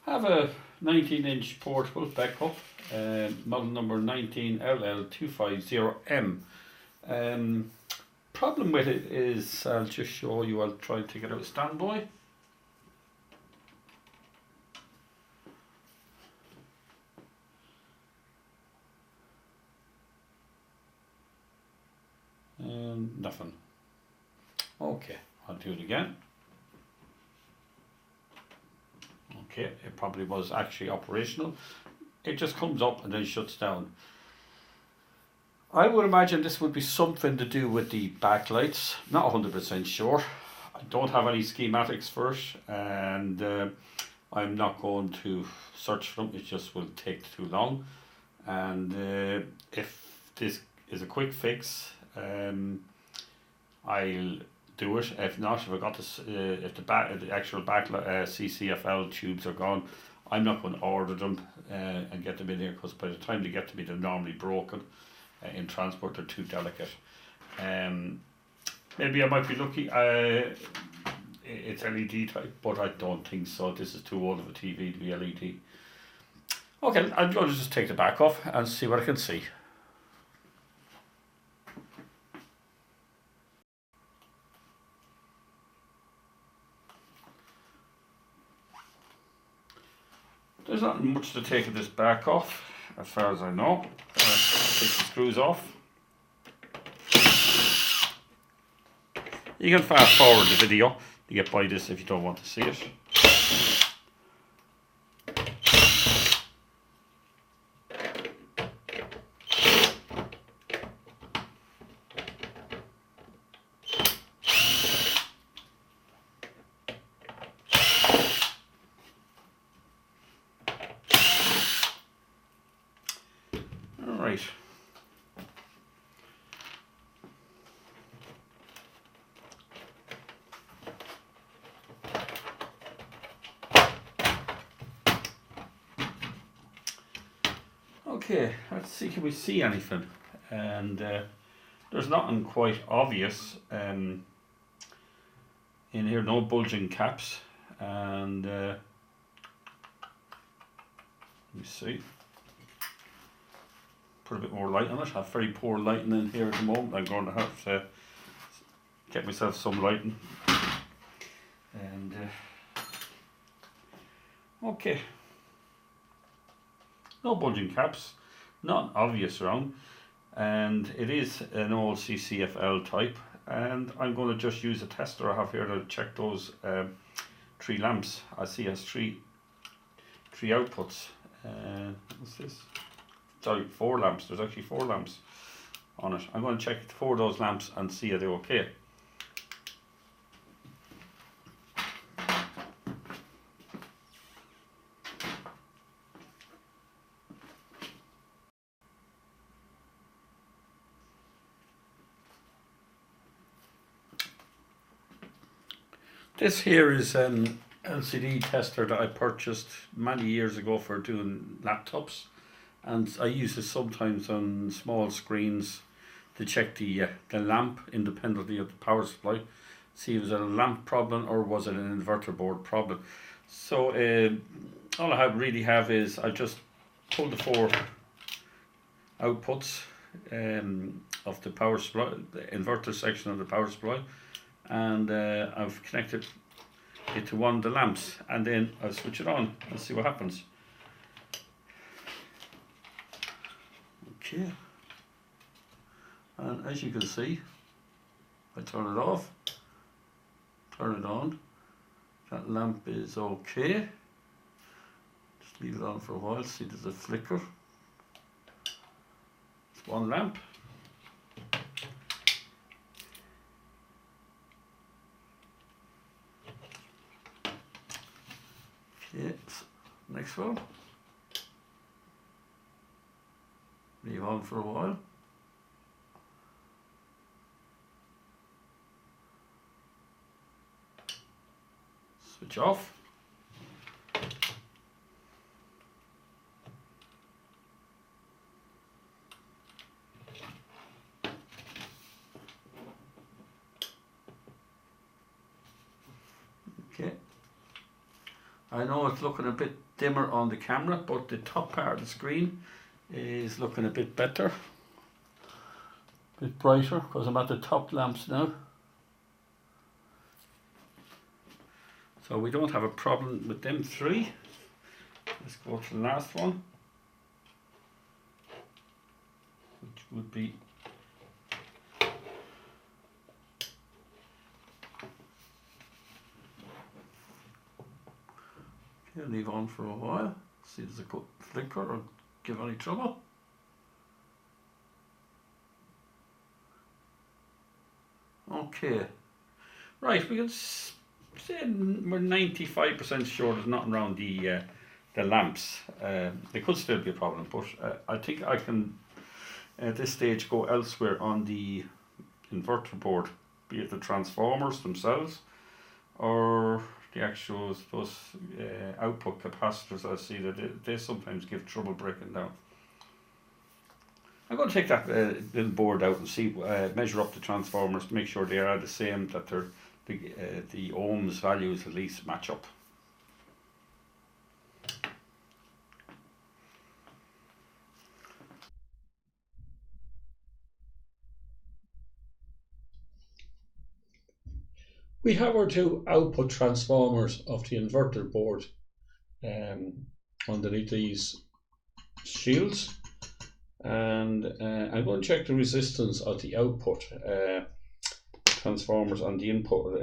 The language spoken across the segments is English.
Have a 19-inch portable Beko, model number 19LL250M. Problem with it is, I'll just show you, I'll try and take it out of standby. Nothing. Okay, I'll do it again. Okay, it probably was actually operational. It just comes up and then shuts down. I would imagine this would be something to do with the backlights. Not 100% sure. I don't have any schematics for it, and I'm not going to search for them. It just will take too long. And if this is a quick fix, I'll do it. If not, if I got this, if the actual backlight CCFL tubes are gone, I'm not going to order them and get them in here, because by the time they get to me, they're normally broken. In transport, they're too delicate. Maybe I might be lucky. It's LED type, but I don't think so. This is too old of a TV to be LED. Okay, I'm going to just take the back off and see what I can see. There's not much to take of this back off, as far as I know. Take the screws off. You can fast forward the video to get by this if you don't want to see it. Right. Okay, let's see, can we see anything? And there's nothing quite obvious in here, no bulging caps. And let me see. Put a bit more light on it. I have very poor lighting in here at the moment. I'm going to have to get myself some lighting. And okay, no bulging caps, not obvious wrong, and it is an old CCFL type. And I'm going to just use a tester I have here to check those 3 lamps. I see it has three outputs. What's this? Sorry, 4 lamps. There's actually 4 lamps on it. I'm going to check 4 of those lamps and see are they okay. This here is an LCD tester that I purchased many years ago for doing laptops. And I use this sometimes on small screens to check the lamp independently of the power supply. See if it was a lamp problem or was it an inverter board problem. So all I really have is I just pull the 4 outputs of the power supply, the inverter section of the power supply, and I've connected it to one of the lamps, and then I'll switch it on and see what happens. Okay, and as you can see, I turn it off, turn it on, that lamp is okay. Just leave it on for a while, see there's a flicker. It's one lamp. Okay, next one. Leave on for a while. Switch off. Okay. I know it's looking a bit dimmer on the camera, but the top part of the screen is looking a bit better, a bit brighter, because I'm at the top lamps now. So we don't have a problem with them three. Let's go to the last one, which would be leave on for a while, see does it go flicker or give any trouble. Okay, right, we can say we're 95% sure there's nothing around the lamps. There could still be a problem, but I think I can at this stage go elsewhere on the inverter board, be it the transformers themselves or the actual, I suppose, output capacitors. I see that they sometimes give trouble breaking down. I'm going to take that little board out and see, measure up the transformers, make sure they are the same, that they're the ohms values at least match up. We have our two output transformers of the inverter board underneath these shields, and I'm going to check the resistance of the output transformers on the input,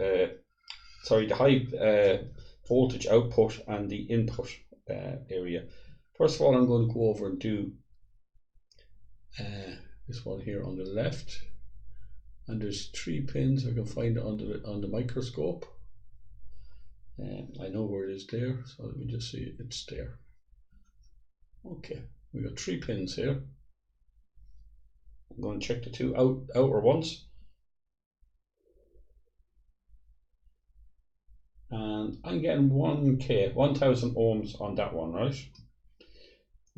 sorry, the high voltage output and the input area. First of all, I'm going to go over and do this one here on the left, and there's 3 pins. I can find it on the microscope. I know where it is there, so let me just see it's there. Okay, we got 3 pins here. I'm going to check the 2 outer ones, and I'm getting 1000 ohms on that one, right?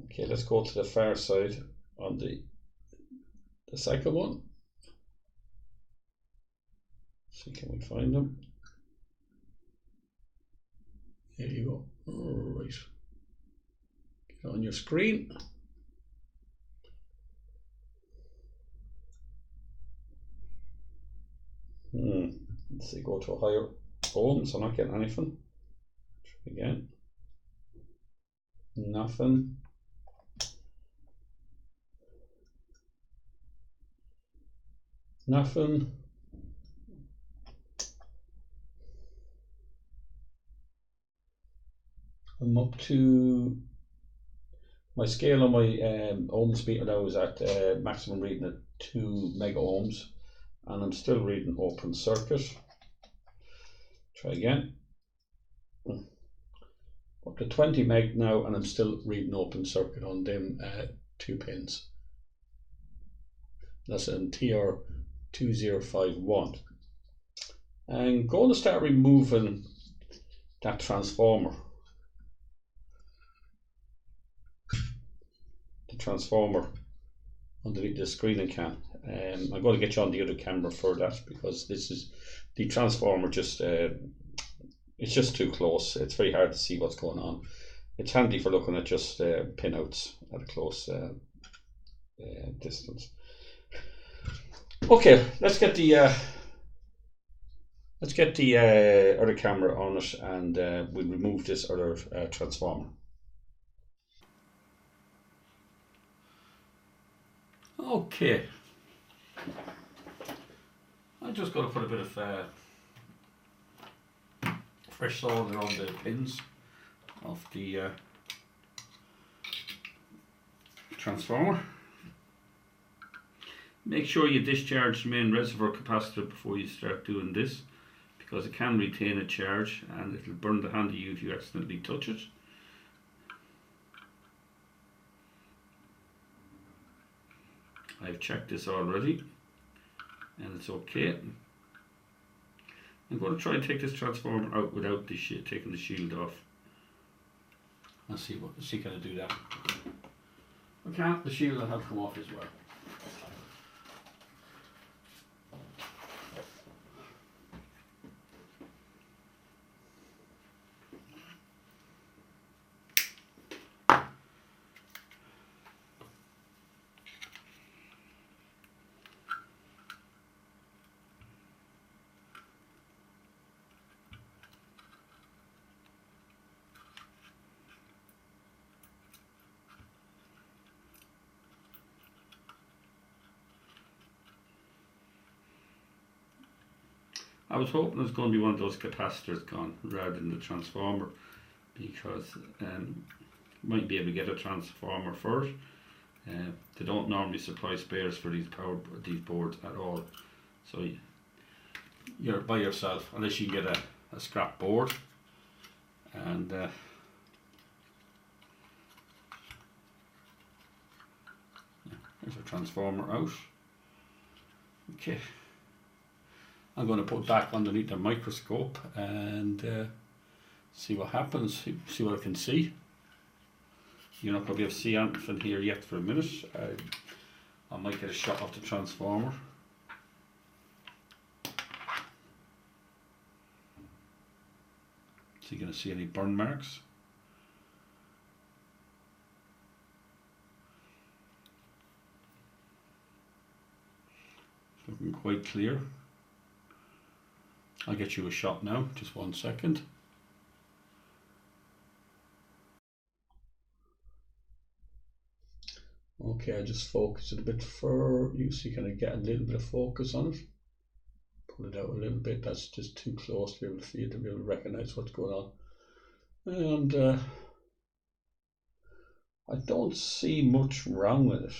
Okay, let's go to the far side on the second one. See, can we find them? There you go. All right. Get on your screen. Let's see, go to a higher ohms. I'm not getting anything. Try again. Nothing. Nothing. I'm up to my scale on my ohms meter now is at maximum reading at 2 mega ohms, and I'm still reading open circuit. Try again. Up to 20 meg now, and I'm still reading open circuit on them 2 pins. That's in TR2051. I'm going to start removing that transformer. The transformer underneath the screening can. I'm going to get you on the other camera for that, because this is the transformer just it's just too close. It's very hard to see what's going on. It's handy for looking at just pinouts at a close distance. Okay, let's get the other camera on it, and we'll remove this other transformer. Okay, I'm just going to put a bit of fresh solder on the pins of the transformer. Make sure you discharge the main reservoir capacitor before you start doing this, because it can retain a charge and it'll burn the hand of you if you accidentally touch it. I've checked this already and it's okay. I'm going to try and take this transformer out without taking the shield off. Let's see can I do that. I can't, the shield will have to come off as well. I was hoping it was going to be one of those capacitors gone rather than the transformer, because might be able to get a transformer for it. They don't normally supply spares for these boards at all, so you're by yourself unless you can get a scrap board. And there's a transformer out. Okay, I'm going to put back underneath the microscope and see what happens, see what I can see. You're not going to be able to see anything here yet for a minute. I might get a shot of the transformer. So you're going to see any burn marks. It's looking quite clear. I'll get you a shot now, just 1 second. Okay, I just focus it a bit for you so you kind of get a little bit of focus on it. Pull it out a little bit, that's just too close to be able to see it, to be able to recognize what's going on. And I don't see much wrong with it.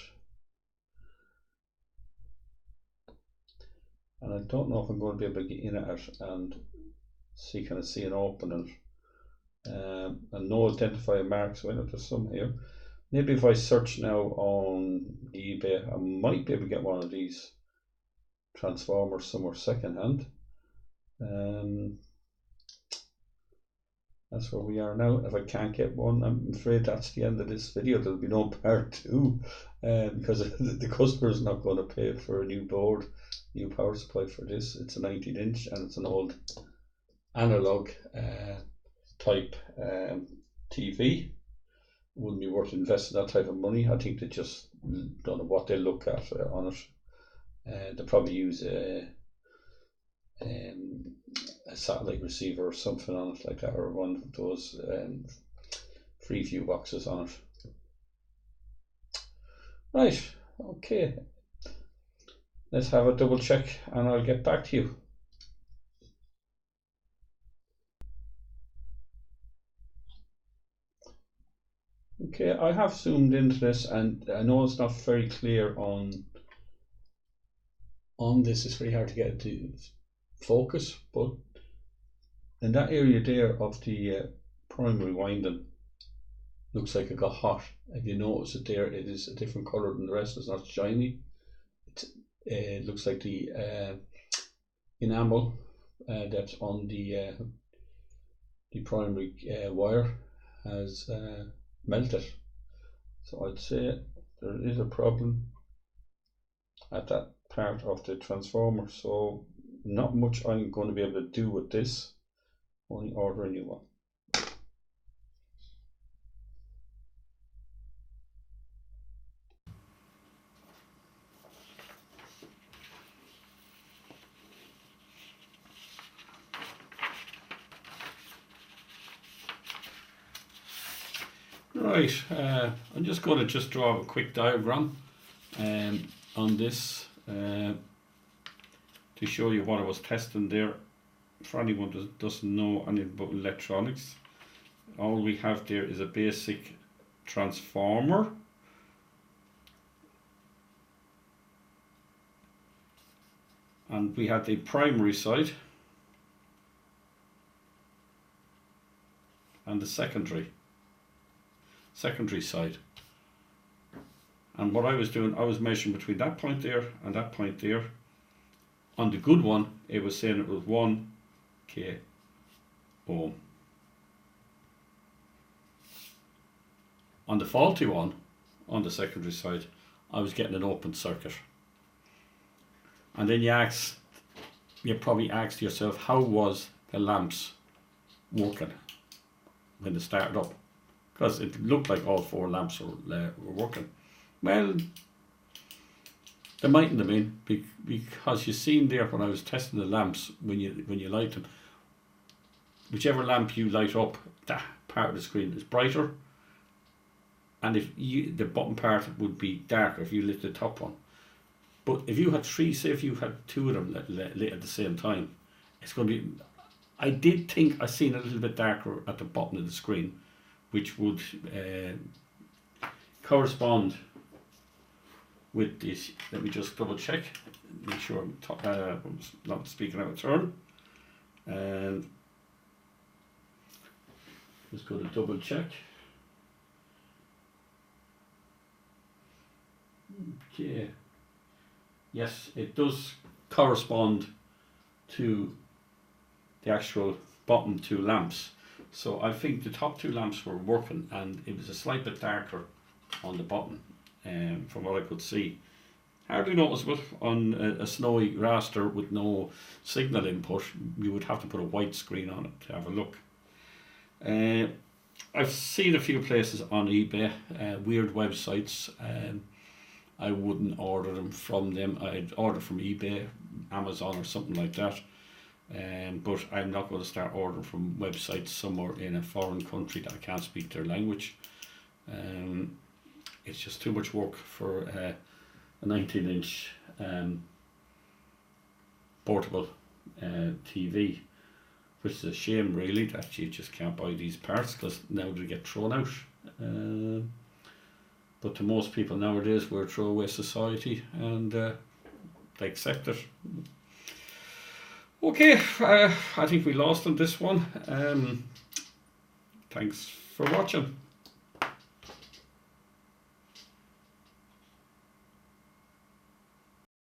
And I don't know if I'm going to be able to get in at it and see an opening. And no identifying marks, so I know there's some here. Maybe if I search now on eBay, I might be able to get one of these transformers somewhere secondhand. That's where we are now. If I can't get one, I'm afraid that's the end of this video. There'll be no part 2 because the customer is not going to pay for a new board, new power supply for this. It's a 19-inch and it's an old analog type TV. Wouldn't be worth investing that type of money. I think they just don't know what they look at on it. They probably use a satellite receiver or something on it like that, or one of those free view boxes on it. Right, okay. Let's have a double check and I'll get back to you. Okay, I have zoomed into this and I know it's not very clear on this. It's very hard to get it to focus, but in that area there of the primary winding, looks like it got hot. If you notice it there, it is a different color than the rest. It's not shiny. It looks like the enamel that's on the primary wire has melted. So I'd say there is a problem at that part of the transformer. So not much I'm going to be able to do with this. Only order a new one. Right, I'm just going to draw a quick diagram on this to show you what I was testing there. For anyone that doesn't know anything about electronics, all we have there is a basic transformer, and we have the primary side and the secondary side. And what I was doing, I was measuring between that point there and that point there. On the good one, it was saying it was 1 k ohm. On the faulty one, on the secondary side, I was getting an open circuit. And then you probably asked yourself, how was the lamps working when they started up? Because it looked like all 4 lamps were working. Well, they mightn't have been, because you seen there when I was testing the lamps, when you light them, whichever lamp you light up, that part of the screen is brighter, and the bottom part would be darker if you lit the top one. But if you had 3, say if you had 2 of them lit at the same time, it's going to be, I did think I seen a little bit darker at the bottom of the screen, which would correspond with this. Let me just double check, make sure I'm not speaking out of turn, and just go to double check. Okay, yes, it does correspond to the actual bottom two lamps. So I think the top two lamps were working, and it was a slight bit darker on the bottom, from what I could see. Hardly noticeable on a snowy raster with no signal input. You would have to put a white screen on it to have a look. I've seen a few places on eBay, weird websites. I wouldn't order them from them. I'd order from eBay, Amazon or something like that. But I'm not going to start ordering from websites somewhere in a foreign country that I can't speak their language. It's just too much work for a 19-inch portable TV, which is a shame really that you just can't buy these parts, because now they get thrown out. But to most people nowadays, we're a throwaway society, and they accept it. Okay, I think we lost on this one. Thanks for watching.